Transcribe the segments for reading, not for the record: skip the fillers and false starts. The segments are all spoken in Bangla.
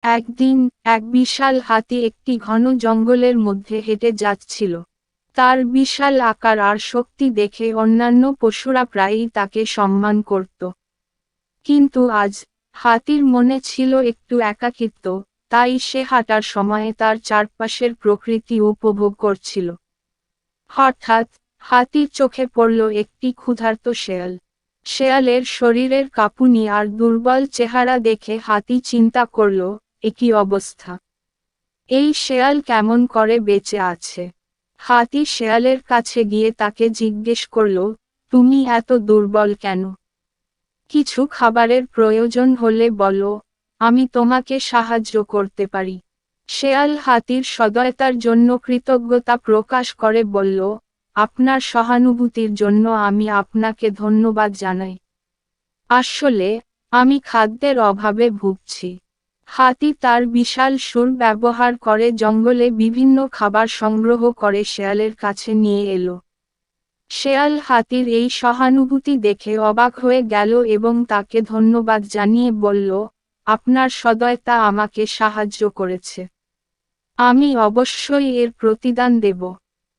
একদিন এক বিশাল হাতি একটি ঘন জঙ্গলের মধ্যে হেঁটে যাচ্ছিল। তার বিশাল আকার আর শক্তি দেখে অন্যান্য পশুরা প্রায়ই তাকে সম্মান করত। কিন্তু আজ হাতির মনে ছিল একটু একাকিত্ব, তাই সে হাঁটার সময়ে তার চারপাশের প্রকৃতি উপভোগ করছিল। হঠাৎ হাতির চোখে পড়ল একটি ক্ষুধার্ত শেয়াল। শেয়ালের শরীরের কাঁপুনি আর দুর্বল চেহারা দেখে হাতি চিন্তা করল, এ কি অবস্থা! এই শেয়াল কেমন করে বেঁচে আছে? হাতি শেয়ালের কাছে গিয়ে তাকে জিজ্ঞেস করল, তুমি এত দুর্বল কেন? কিছু খাবারের প্রয়োজন হলে বলো, আমি তোমাকে সাহায্য করতে পারি। শেয়াল হাতির সদয়তার জন্য কৃতজ্ঞতা প্রকাশ করে বলল, আপনার সহানুভূতির জন্য আমি আপনাকে ধন্যবাদ জানাই। আসলে আমি খাদ্যের অভাবে ভুগছি। হাতি তার বিশাল সুর ব্যবহার করে জঙ্গলে বিভিন্ন খাবার সংগ্রহ করে শেয়ালের কাছে নিয়ে এলো। শেয়াল হাতির এই সহানুভূতি দেখে অবাক হয়ে গেল এবং তাকে ধন্যবাদ জানিয়ে বলল, আপনার সদয়তা আমাকে সাহায্য করেছে। আমি অবশ্যই এর প্রতিদান দেব।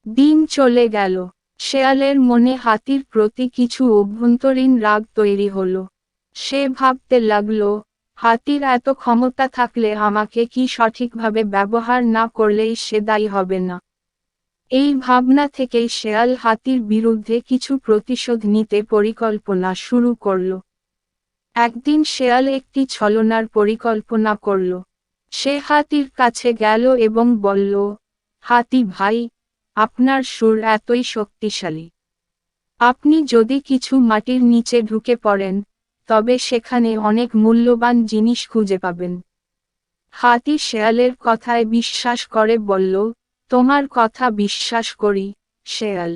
দিন চলে গেল। শেয়ালের মনে হাতির প্রতি কিছু অভ্যন্তরীণ রাগ তৈরি হলো। সে ভাবতে লাগল, হাতির এত ক্ষমতা থাকলে আমাকে কি সঠিকভাবে ব্যবহার না করলেই সে দায়ী হবে না। এই ভাবনা থেকেই শেয়াল হাতির বিরুদ্ধে কিছু প্রতিশোধ নিতে পরিকল্পনা শুরু করল। একদিন শেয়াল একটি ছলনার পরিকল্পনা করল। সে হাতির কাছে গেল এবং বলল, হাতি ভাই, আপনার সুর এতই শক্তিশালী। আপনি যদি কিছু মাটির নিচে ঢুকে পড়েন, তবে সেখানে অনেক মূল্যবান জিনিস খুঁজে পাবেন। হাতি শেয়ালের কথায় বিশ্বাস করে বলল, তোমার কথা বিশ্বাস করি, শেয়াল।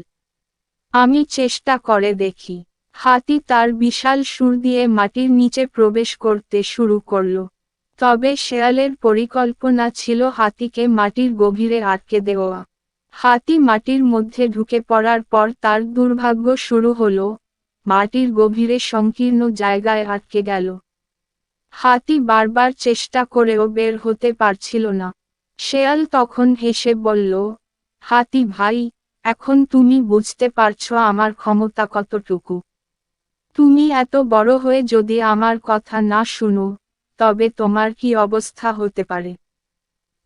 আমি চেষ্টা করে দেখি। হাতি তার বিশাল সুর দিয়ে মাটির নিচে প্রবেশ করতে শুরু করল। তবে শেয়ালের পরিকল্পনা ছিল হাতিকে মাটির গভীরে আটকে দেওয়া। হাতি মাটির মধ্যে ঢুকে পড়ার পর তার দুর্ভাগ্য শুরু হলো, মাটির গভীরে সংকীর্ণ জায়গায় আটকে গেল। হাতি বারবার চেষ্টা করেও বের হতে পারছিল না। শেয়াল তখন হেসে বলল, হাতি ভাই, এখন তুমি বুঝতে পারছো আমার ক্ষমতা কতটুকু। তুমি এত বড় হয়ে যদি আমার কথা না শুনো, তবে তোমার কি অবস্থা হতে পারে।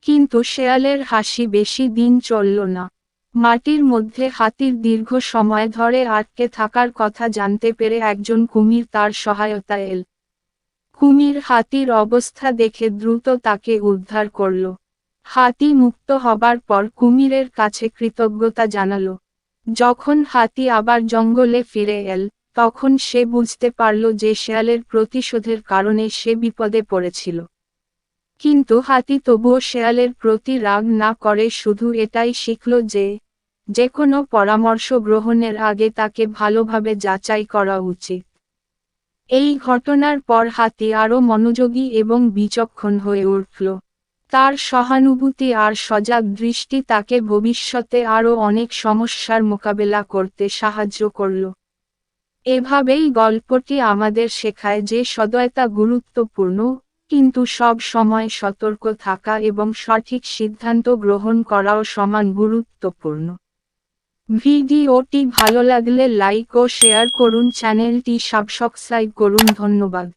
কিন্তু শেয়ালের হাসি বেশি দিন চলল না। মাটির মধ্যে হাতির দীর্ঘ সময় ধরে আটকে থাকার কথা জানতে পেরে একজন কুমির তার সহায়তায় এল। কুমির হাতির অবস্থা দেখে দ্রুত তাকে উদ্ধার করল। হাতি মুক্ত হবার পর কুমিরের কাছে কৃতজ্ঞতা জানালো। যখন হাতি আবার জঙ্গলে ফিরে এল, তখন সে বুঝতে পারল যে শেয়ালের প্রতিশোধের কারণে সে বিপদে পড়েছিল। কিন্তু হাতি তবুও শেয়ালের প্রতি রাগ না করে শুধু এটাই শিখল যে, যেকোনো পরামর্শ গ্রহণের আগে তাকে ভালোভাবে যাচাই করা উচিত। এই ঘটনার পর হাতি আরও মনোযোগী এবং বিচক্ষণ হয়ে উঠল। তার সহানুভূতি আর সজাগ দৃষ্টি তাকে ভবিষ্যতে আরও অনেক সমস্যার মোকাবেলা করতে সাহায্য করল। এভাবেই গল্পটি আমাদের শেখায় যে সদয়তা গুরুত্বপূর্ণ, কিন্তু সব সময় সতর্ক থাকা এবং সঠিক সিদ্ধান্ত গ্রহণ করাও সমান গুরুত্বপূর্ণ। ভিডিওটি ভালো লাগলে লাইক ও শেয়ার করুন, চ্যানেলটি সাবস্ক্রাইব করুন। ধন্যবাদ।